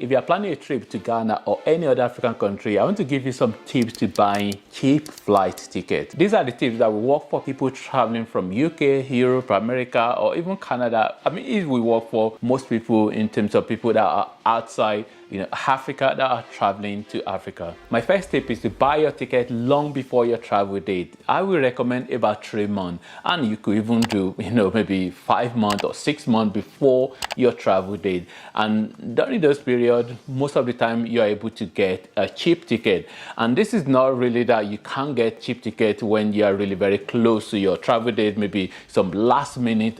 if you are planning a trip to Ghana or any other African country, I want to give you some tips to buying cheap flight tickets. These are the tips that will work for people traveling from UK, Europe, America, or even Canada. I mean, it will work for most people in terms of people that are outside Africa, that are traveling to Africa. My first tip is to buy your ticket long before your travel date. I will recommend about 3 months, and you could even do maybe 5 months or 6 months before your travel date. And during those periods, most of the time you are able to get a cheap ticket. And this is not really that you can't get cheap ticket when you are really very close to your travel date, maybe some last minute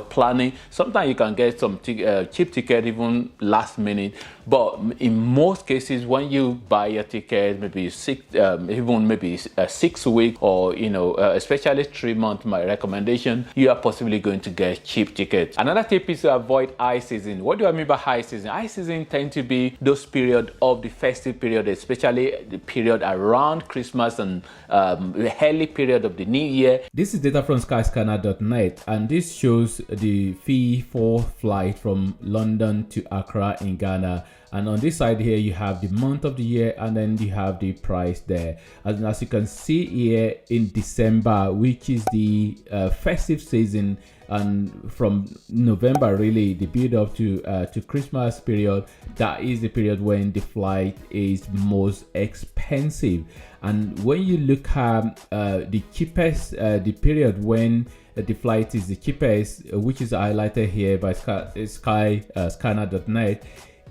planning. Sometimes you can get some cheap ticket even last minute. But in most cases, when you buy a ticket, maybe 6 weeks, or especially 3 months, my recommendation, you are possibly going to get cheap tickets. Another tip is to avoid high season. What do I mean by high season? High season tend to be those period of the festive period, especially the period around Christmas and the early period of the new year. This is data from skyscanner.net, and this shows the fee for flight from London to Accra in Ghana. And on this side here, you have the month of the year, and then you have the price there. And as you can see here, in December, which is the festive season, and from November really the build up to Christmas period, that is the period when the flight is most expensive. And when you look at the cheapest, the period when the flight is the cheapest, which is highlighted here by skyscanner.net,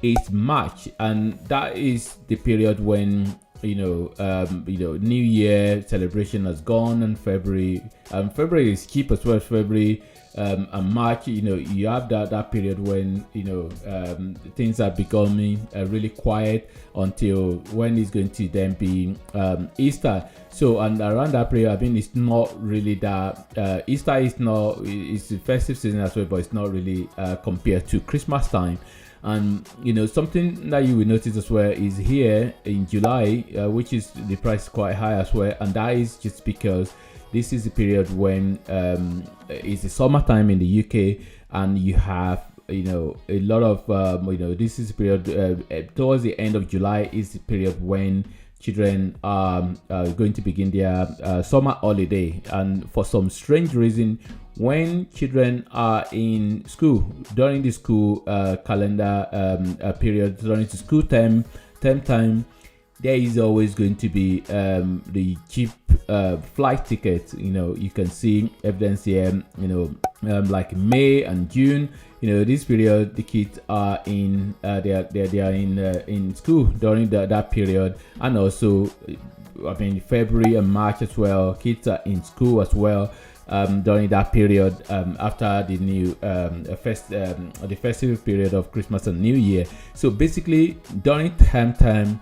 is March, and that is the period when New Year celebration has gone, and February is cheap as well. February and March, you have that period when things are becoming really quiet until when it's going to then be Easter. So, and around that period, I mean, it's not really that Easter is not, it's the festive season as well, but it's not really compared to Christmas time. And something that you will notice as well is here in July, which is the price is quite high as well, and that is just because this is the period when it's the summertime in the UK, and you have a lot of this is the period towards the end of July is the period when children are going to begin their summer holiday. And for some strange reason, when children are in school during the school calendar period, during the school term time, there is always going to be the cheap flight tickets. You can see evidence here, like May and June. This period the kids are in they are in school during that period, and also February and March as well, kids are in school as well during that period after the new the festive period of Christmas and New Year. So basically during term time,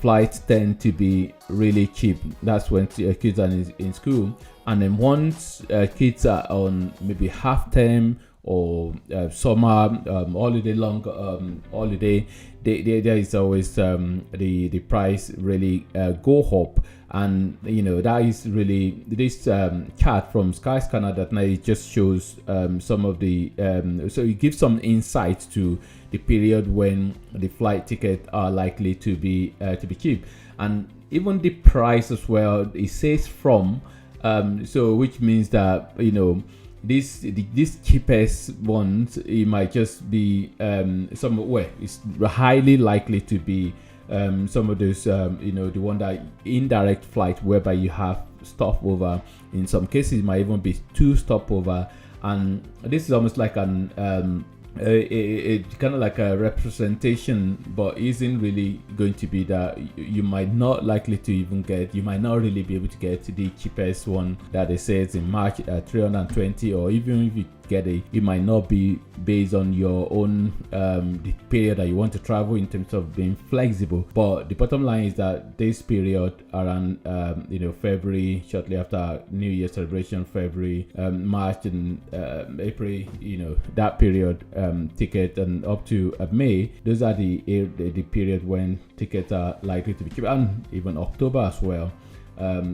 flights tend to be really cheap. That's when kids are in school, and then once kids are on maybe half term or summer holiday, long holiday, there is always the price really go up. And that is really this chart from skyscanner.net. It just shows some of the so it gives some insight to the period when the flight tickets are likely to be cheap, and even the price as well. It says from so which means that this cheapest ones, it might just be somewhere it's highly likely to be some of those the one that indirect flight whereby you have stopover. In some cases it might even be 2 stopover, and this is almost like an kind of like a representation, but isn't really going to be that. You might not likely to even get, you might not really be able to get the cheapest one that they say is in March at 320, or even if you get it might not be based on your own the period that you want to travel, in terms of being flexible. But the bottom line is that this period around February, shortly after New Year celebration, February, March and April, that period ticket, and up to May, those are the period when tickets are likely to be cheap. And even October as well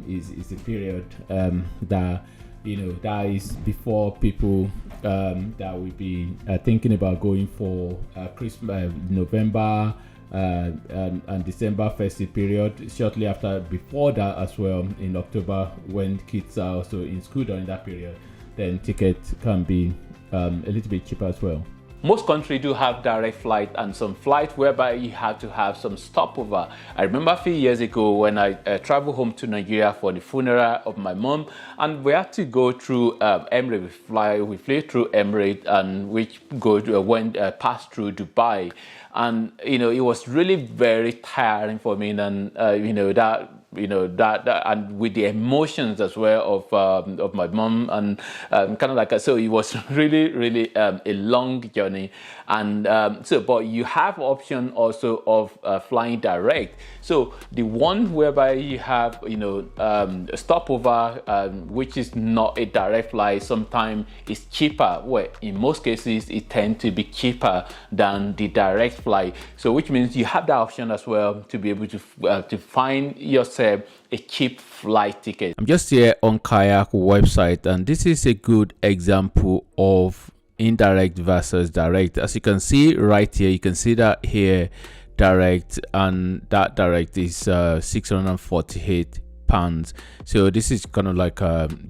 is the period that that is before people that will be thinking about going for Christmas, November and December festive period. Shortly after, before that as well, in October, when kids are also in school during that period, then tickets can be a little bit cheaper as well. Most countries do have direct flight and some flight whereby you have to have some stopover. I remember a few years ago when I traveled home to Nigeria for the funeral of my mom, and we had to go through Emirates. We flew through Emirates, and which passed through Dubai, and it was really very tiring for me, and that and with the emotions as well of my mom, and kind of like so it was really a long journey, and but you have option also of flying direct. So the one whereby you have a stopover, which is not a direct flight, sometimes is cheaper. Well, in most cases it tends to be cheaper than the direct flight. So which means you have the option as well to be able to find yourself a cheap flight ticket. I'm just here on Kayak website, and this is a good example of indirect versus direct. As you can see right here, you can see that here direct, and that direct is 648 pounds. So this is kind of like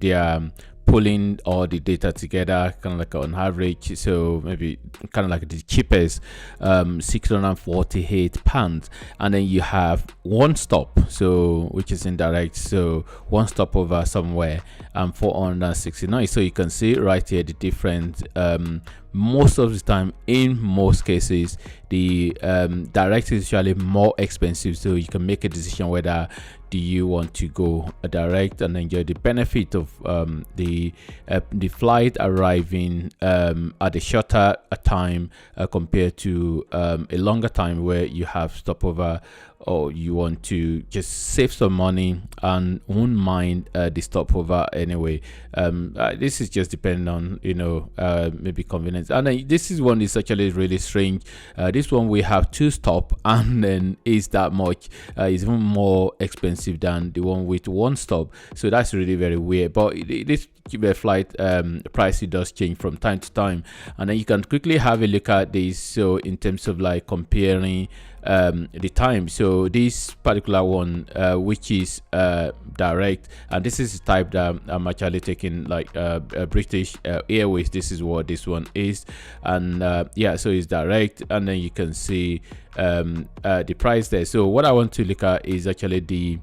they are pulling all the data together, kind of like on average. So maybe kind of like the cheapest, 648 pounds, and then you have one stop, so which is indirect, so one stop over somewhere, 469. So you can see right here the difference. Most of the time, in most cases, the direct is usually more expensive, so you can make a decision whether do you want to go direct and enjoy the benefit of the flight arriving at a shorter time compared to a longer time where you have stopover, or you want to just save some money and won't mind the stopover anyway. This is just depending on maybe convenience. And this is one is actually really strange. This one we have two stop, and then is that much is even more expensive than the one with one stop. So that's really very weird. But this flight price, it does change from time to time, and then you can quickly have a look at this. So in terms of like comparing the time, so this particular one which is direct, and this is the type that I'm actually taking, like British Airways. This is what this one is, and yeah, so it's direct, and then you can see the price there. So what I want to look at is actually the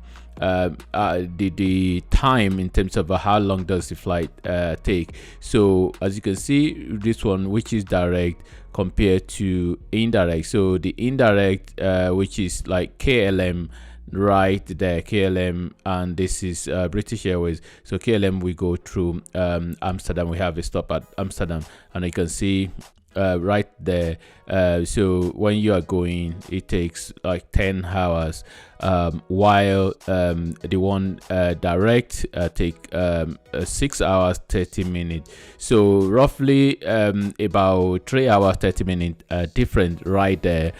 time in terms of how long does the flight take. So as you can see, this one which is direct compared to indirect, so the indirect which is like KLM right there, KLM, and this is British Airways. So KLM, we go through Amsterdam, we have a stop at Amsterdam, and you can see right there. So when you are going, it takes like 10 hours, while the one direct take 6 hours 30 minutes. So roughly about 3 hours 30 minutes different right there.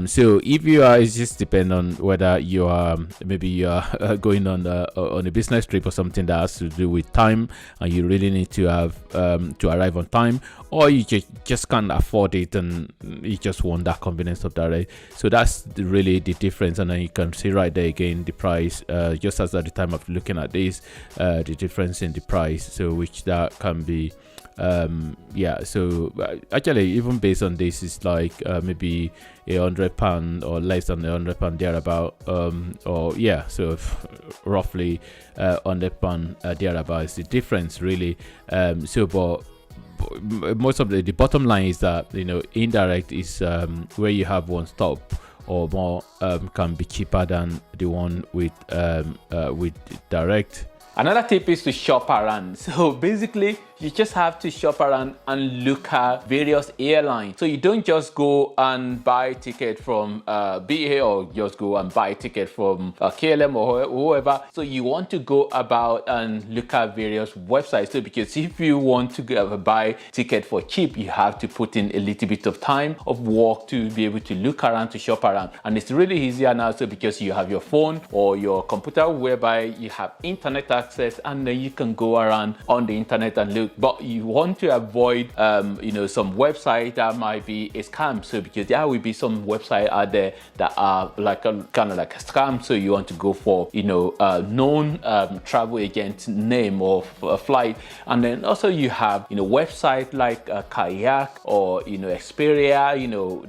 So if you are, it just depends on whether you are maybe you are going on a business trip or something that has to do with time, and you really need to have to arrive on time, or you just can't afford it and you just want that convenience of direct. So that's really the difference. And then you can see right there again the price, just as at the time of looking at this, the difference in the price, so which that can be yeah. So actually, even based on this, it's like maybe £100 or less than £100 thereabout, or yeah, so roughly £100 thereabout is the difference really. So but most of the bottom line is that indirect is where you have one stop or more, can be cheaper than the one with direct. Another tip is to shop around. So basically, you just have to shop around and look at various airlines. So you don't just go and buy a ticket from BA, or just go and buy a ticket from KLM or whoever. So you want to go about and look at various websites. So because if you want to buy ticket for cheap, you have to put in a little bit of time of work to be able to look around, to shop around. And it's really easier now, so because you have your phone or your computer whereby you have internet access, and then you can go around on the internet and look. But you want to avoid some website that might be a scam. So because there will be some website out there that are like a kind of like a scam, so you want to go for known travel agent name of a flight. And then also you have website like Kayak or Expedia.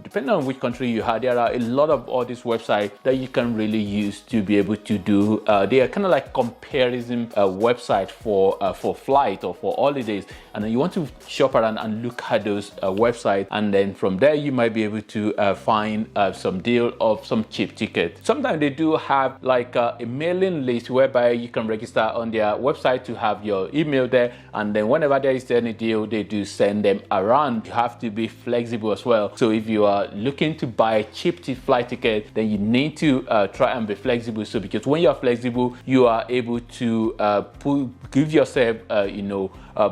Depending on which country you have, there are a lot of all these websites that you can really use to be able to do they are kind of like comparison website for flight or for holidays. And then you want to shop around and look at those websites, and then from there you might be able to find some deal of some cheap tickets. Sometimes they do have like a mailing list whereby you can register on their website to have your email there, and then whenever there is any deal, they do send them around. You have to be flexible as well. So if you are looking to buy a cheap flight ticket, then you need to try and be flexible. So because when you are flexible, you are able to give yourself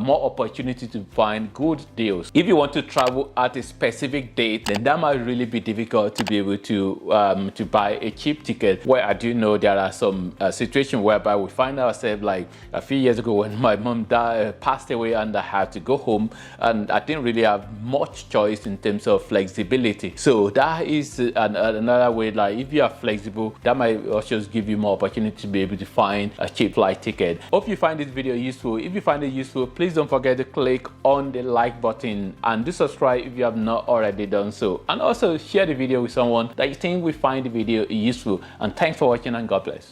more opportunity to find good deals. If you want to travel at a specific date, then that might really be difficult to be able to buy a cheap ticket. Where I do know there are some situations whereby we find ourselves, like a few years ago when my mom passed away and I had to go home, and I didn't really have much choice in terms of flexibility. So that is another way, like if you are flexible, that might also give you more opportunity to be able to find a cheap flight ticket. Hope you find this video useful. If you find it useful, please don't forget to click on the like button and do subscribe if you have not already done so, and also share the video with someone that you think will find the video useful. And thanks for watching, and God bless.